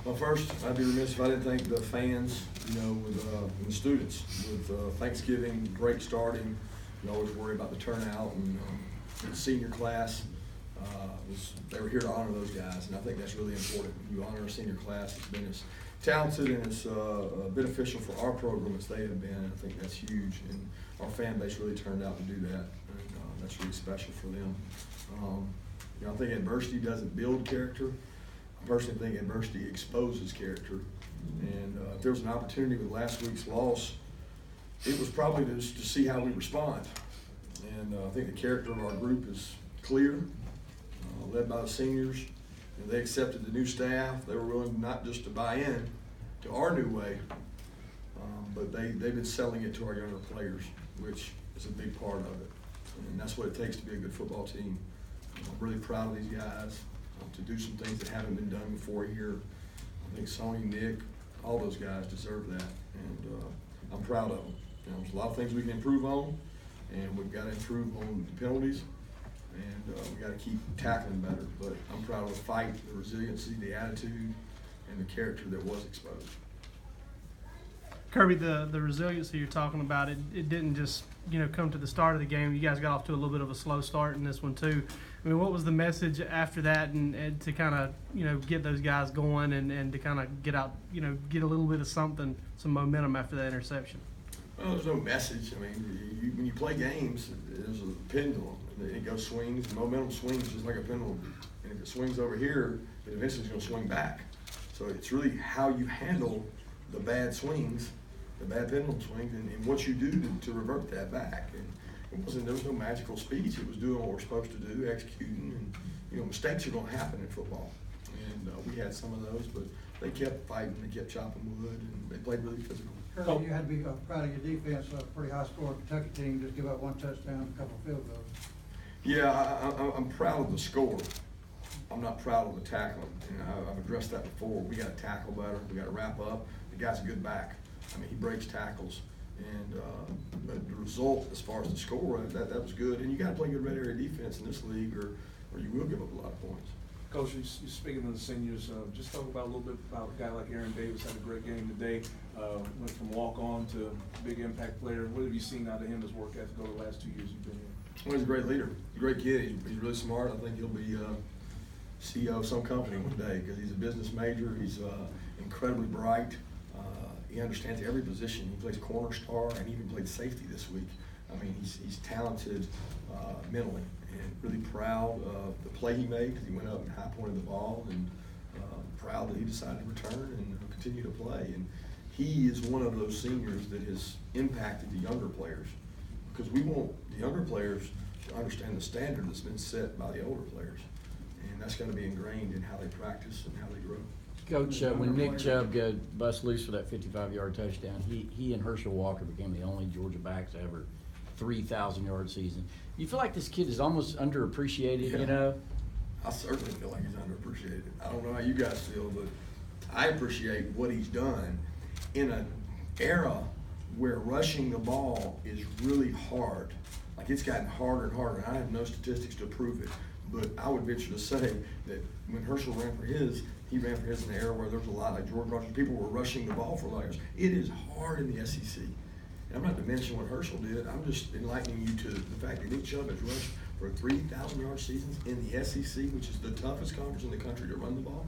Well, first, I'd be remiss if I didn't thank the fans, with the students, with Thanksgiving break starting. You always worry about the turnout, and the senior class, they were here to honor those guys, and I think that's really important. You honor a senior class. It's been as talented and as beneficial for our program as they have been, and I think that's huge. And our fan base really turned out to do that, and that's really special for them. I think adversity doesn't build character. I personally think adversity exposes character. And if there was an opportunity with last week's loss, it was probably to see how we respond. And I think the character of our group is clear, led by the seniors. And they accepted the new staff. They were willing not just to buy in to our new way, but they've been selling it to our younger players, which is a big part of it. And that's what it takes to be a good football team. I'm really proud of these guys to do some things that haven't been done before here. I think Sonny, Nick, all those guys deserve that, and I'm proud of them. There's a lot of things we can improve on, and we've got to improve on the penalties, and we got to keep tackling better. But I'm proud of the fight, the resiliency, the attitude, and the character that was exposed. Kirby, the resiliency you're talking about, it didn't just come to the start of the game. You guys got off to a little bit of a slow start in this one too. I mean, what was the message after that, and to kind of get those guys going and to kind of get out, get a little bit of some momentum after that interception? Well, there's no message. I mean, when you play games, there's a pendulum. It goes swings. Momentum swings just like a pendulum. And if it swings over here, it eventually is going to swing back. So it's really how you handle the bad swings, the bad pendulum swings, and what you do to revert that back. And there was no magical speech. It was doing what we're supposed to do, executing, and mistakes are going to happen in football. And we had some of those, but they kept fighting, they kept chopping wood, and they played really physical. Kirby, you had to be proud of your defense. A pretty high score Kentucky team, just give up one touchdown, a couple of field goals. Yeah, I'm proud of the score. I'm not proud of the tackling. I've addressed that before. We got to tackle better. We got to wrap up. The guy's a good back. I mean, he breaks tackles, and but the result as far as the score, that was good. And you got to play good red area defense in this league, or you will give up a lot of points. Coach, you're speaking to the seniors. Just talk about a little bit about a guy like Aaron Davis. Had a great game today. Went from walk-on to big impact player. What have you seen out of him, his work ethic over the last 2 years you've been here? Well, he's a great leader. He's a great kid. He's really smart. I think he'll be CEO of some company one day because he's a business major. He's incredibly bright. He understands every position. He plays corner star and even played safety this week. I mean, he's talented mentally, and really proud of the play he made because he went up and high pointed the ball, and proud that he decided to return and continue to play. And he is one of those seniors that has impacted the younger players, because we want the younger players to understand the standard that's been set by the older players, and that's going to be ingrained in how they practice and how they grow. Coach, when Nick Chubb got bust loose for that 55-yard touchdown, he and Herschel Walker became the only Georgia backs to ever 3,000-yard season. You feel like this kid is almost underappreciated, Yeah. I certainly feel like he's underappreciated. I don't know how you guys feel, but I appreciate what he's done in an era where rushing the ball is really hard. Like, it's gotten harder and harder. I have no statistics to prove it, but I would venture to say that when Herschel ran for his, he ran for his in an era where there was a lot, like George Rogers, people were rushing the ball for years. It is hard in the SEC. And I'm not diminishing what Herschel did. I'm just enlightening you to the fact that Nick Chubb has rushed for 3,000-yard seasons in the SEC, which is the toughest conference in the country to run the ball.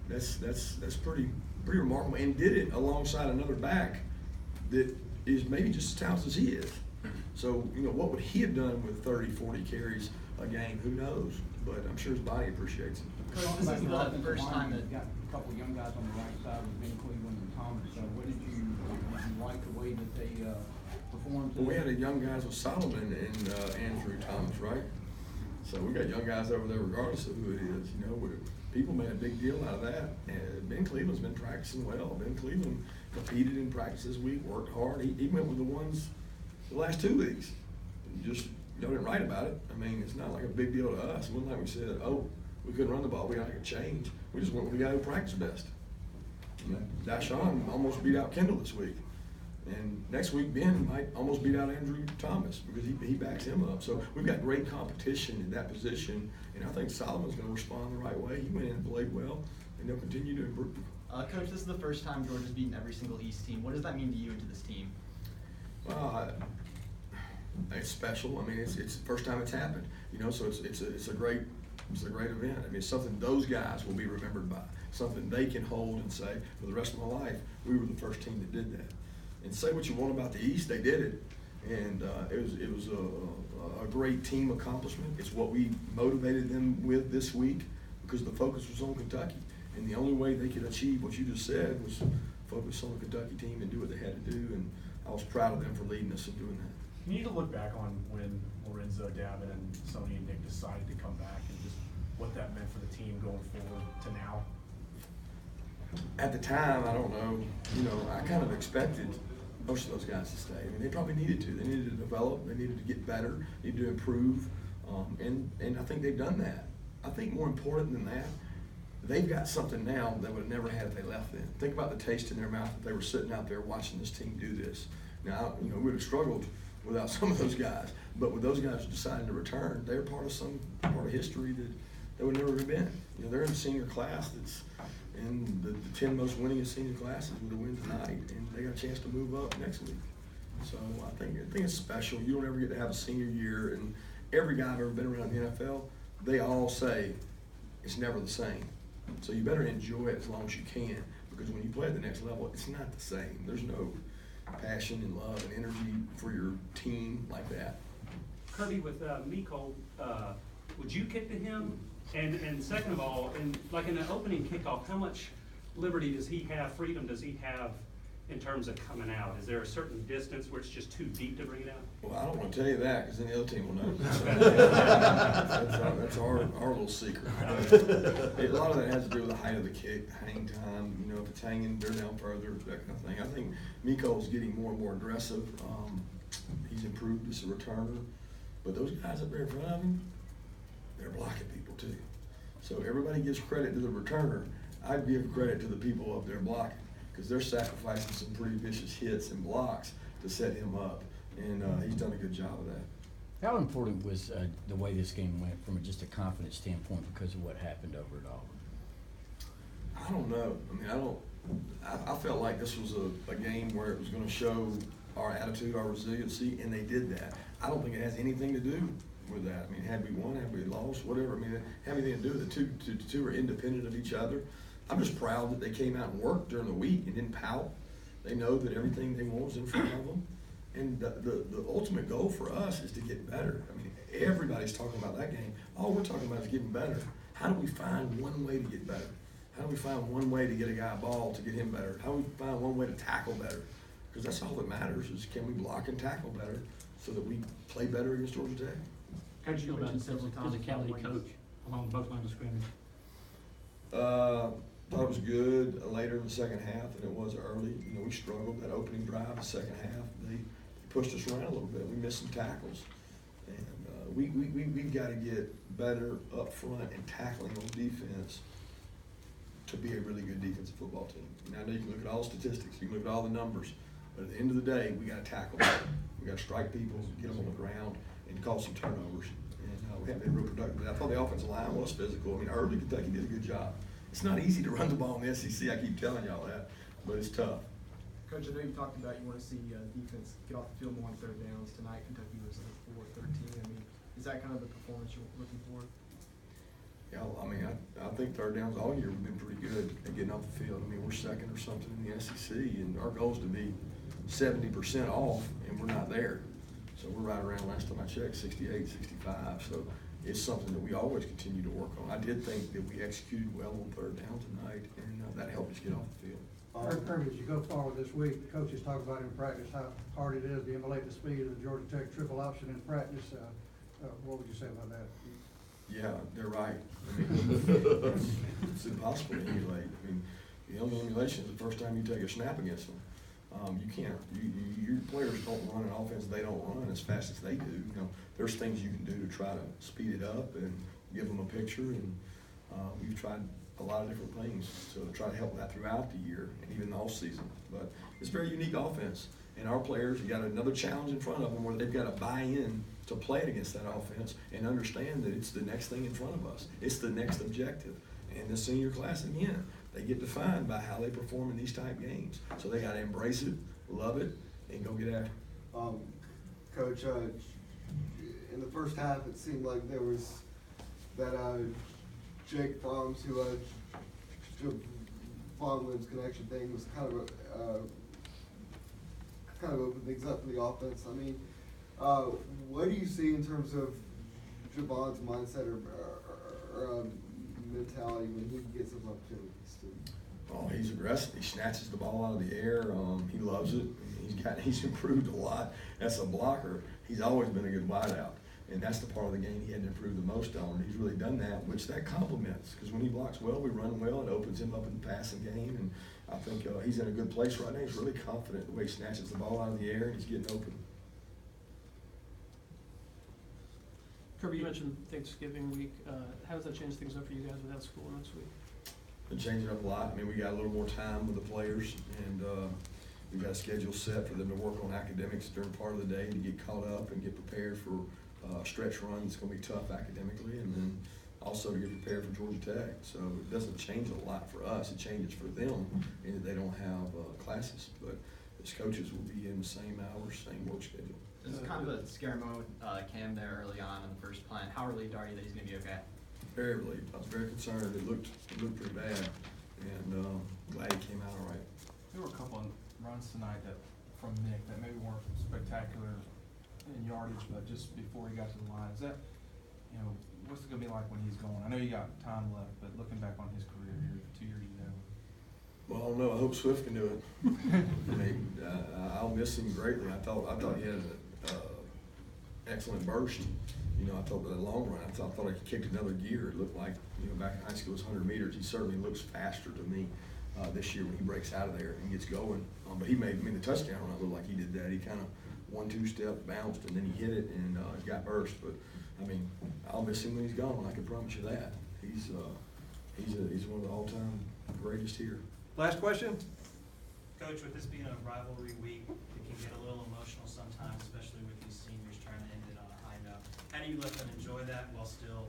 That's pretty remarkable, and did it alongside another back that is maybe just as talented as he is. So, what would he have done with 30, 40 carries a game? Who knows? But I'm sure his body appreciates it. This is not the first time that got a couple of young guys on the right side with Ben Cleveland and Thomas. So what did you like the way that they performed? Well, we had a young guys with Solomon and Andrew Thomas, right? So we got young guys over there regardless of who it is. People made a big deal out of that. And Ben Cleveland's been practicing well. Ben Cleveland competed in practice this week, worked hard. He went with the ones the last 2 weeks. Just y'all didn't write about it. I mean, it's not like a big deal to us. It wasn't like we said, oh, we couldn't run the ball, we got to make a change. We just went with the guy who practiced best. Dashawn almost beat out Kendall this week. And next week, Ben might almost beat out Andrew Thomas because he backs him up. So we've got great competition in that position, and I think Solomon's going to respond the right way. He went in and played well, and and they'll continue to improve. Coach, this is the first time Georgia's beaten every single East team. What does that mean to you and to this team? Well, it's special. I mean, it's the first time it's happened. You know, so it's a great event. I mean, it's something those guys will be remembered by. Something they can hold and say for the rest of my life, we were the first team that did that. And say what you want about the East, they did it, and it was a great team accomplishment. It's what we motivated them with this week because the focus was on Kentucky, and the only way they could achieve what you just said was focus on the Kentucky team and do what they had to do. And I was proud of them for leading us in doing that. You need to look back on when Lorenzo, Davin, and Sonny and Nick decided to come back and just what that meant for the team going forward to now. At the time, I don't know, you know, I kind of expected most of those guys to stay. I mean, they probably needed to. They needed to develop. They needed to get better. Needed to improve. And I think they've done that. I think more important than that, they've got something now they would have never had if they left then. Think about the taste in their mouth if they were sitting out there watching this team do this. Now, you know, we would have struggled without some of those guys. But with those guys deciding to return, they're part of some part of history that they would never have been. You know, they're in the senior class that's in the 10 most winningest senior classes with a win tonight, and they got a chance to move up next week. So I think it's special. You don't ever get to have a senior year, and every guy I've ever been around the NFL, they all say it's never the same. So you better enjoy it as long as you can, because when you play at the next level, it's not the same. There's no passion and love and energy for your team like that. Kirby, with Miko, would you kick to him? And second of all, like in the opening kickoff, how much liberty does he have, freedom does he have in terms of coming out? Is there a certain distance where it's just too deep to bring it out? Well, I don't want to tell you that because then the other team will know. That's our little secret. A lot of that has to do with the height of the kick, hang time. You know, if it's hanging, they're down further, that kind of thing. I think Miko's getting more and more aggressive. He's improved as a returner. But those guys up there in front of him, they're blocking people too. So everybody gives credit to the returner. I give credit to the people up there blocking because they're sacrificing some pretty vicious hits and blocks to set him up. And he's done a good job of that. How important was the way this game went from just a confidence standpoint because of what happened over at Auburn? I don't know. I mean, I felt like this was a game where it was going to show our attitude, our resiliency, and they did that. I don't think it has anything to do with that. I mean, had we won, had we lost, whatever. I mean, it had anything to do with it. The two are independent of each other. I'm just proud that they came out and worked during the week and didn't pout. They know that everything they want is in front of them. And the ultimate goal for us is to get better. I mean, everybody's talking about that game. All we're talking about is getting better. How do we find one way to get better? How do we find one way to get a guy a ball to get him better? How do we find one way to tackle better? Because that's all that matters is can we block and tackle better so that we play better against Georgia Tech. Coach, you mentioned several times physicality coach along both lines of scrimmage. Thought it was good later in the second half than it was early. You know, we struggled that opening drive, the second half. They pushed us around a little bit. We missed some tackles. And we've got to get better up front and tackling on defense to be a really good defensive football team. Now, I know you can look at all the statistics, you can look at all the numbers, but at the end of the day, we got to tackle them. We got to strike people, get them on the ground, and cause some turnovers. And we haven't been real productive. I thought the offensive line was physical. I mean, early Kentucky did a good job. It's not easy to run the ball in the SEC. I keep telling y'all that, but it's tough. Coach, I know you talked about you want to see defense get off the field more on third downs. Tonight, Kentucky was 4-13. I mean, is that kind of the performance you're looking for? Yeah, I mean, I think third downs all year we've been pretty good at getting off the field. I mean, we're second or something in the SEC, and our goal is to be 70% off, and we're not there. So we're right around, last time I checked, 68, 65. So it's something that we always continue to work on. I did think that we executed well on third down tonight, and that helped us get off the field. Kirby, as you go forward this week, the coaches talk about in practice how hard it is to emulate the speed of the Georgia Tech triple option in practice. What would you say about that? Yeah, they're right. I mean, it's impossible to emulate. I mean, the only emulation is the first time you take a snap against them. You can't. Your players don't run an offense they don't run as fast as they do. You know, there's things you can do to try to speed it up and give them a picture. And we've tried a lot of different things to try to help that throughout the year and even the off season. But it's a very unique offense. And our players have got another challenge in front of them where they've got to buy in to play against that offense and understand that it's the next thing in front of us. It's the next objective. And the senior class, again, they get defined by how they perform in these type games. So they gotta embrace it, love it, and go get after it. Coach, in the first half, it seemed like there was that Jake Fromm's Fromm-Williams connection thing was kind of opened things up for the offense. I mean, what do you see in terms of Javon's mindset or mentality when he gets those opportunities to? Oh, he's aggressive. He snatches the ball out of the air. He loves it. He's improved a lot as a blocker. He's always been a good wideout, and that's the part of the game he had to improve the most on. He's really done that, which that complements, because when he blocks well, we run well. It opens him up in the passing game, and I think he's in a good place right now. He's really confident the way he snatches the ball out of the air, and he's getting open. Kirby, you mentioned Thanksgiving week. How does that change things up for you guys without school next week? Been changing up a lot. I mean, we got a little more time with the players, and we've got a schedule set for them to work on academics during part of the day to get caught up and get prepared for stretch run. It's going to be tough academically, and then also to get prepared for Georgia Tech. So it doesn't change a lot for us. It changes for them in that they don't have classes, but as coaches will be in the same hours, same work schedule. This is kind of a scary moment with Cam there early on in the first plan. How relieved are you that he's going to be okay? Very relieved. I was very concerned. It looked pretty bad, and glad he came out all right. There were a couple of runs tonight from Nick that maybe weren't spectacular in yardage, but just before he got to the line. Is that, what's it gonna be like when he's going? I know you got time left, but looking back on his career here, 2 years ago. Well, I don't know. I hope Swift can do it. I'll miss him greatly. I thought he had an excellent burst. I thought with the long run, I thought he kicked another gear. It looked like, back in high school, it was 100 meters. He certainly looks faster to me this year when he breaks out of there and gets going. But he made the touchdown run look like he did that. He kind of 1-2 steps, bounced, and then he hit it and got burst. But I'll miss him when he's gone. I can promise you that. He's one of the all-time greatest here. Last question. Coach, with this being a rivalry week, it can get a little emotional sometimes, especially with these seniors trying to end it on a high note. How do you let them enjoy that while still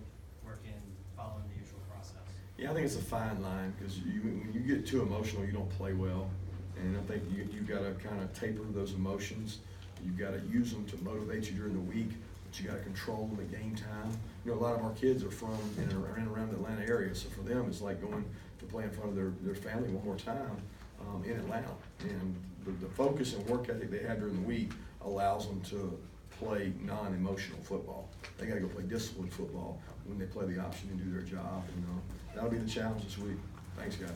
following the usual process? Yeah, I think it's a fine line, because when you get too emotional, you don't play well. And I think you've got to kind of taper those emotions. You've got to use them to motivate you during the week, but you got to control them at game time. A lot of our kids are from and around the Atlanta area, so for them it's like going to play in front of their family one more time in Atlanta. And the focus and work ethic they have during the week allows them to play non-emotional football. They got to go play disciplined football when they play the option and do their job. And that'll be the challenge this week. Thanks, guys.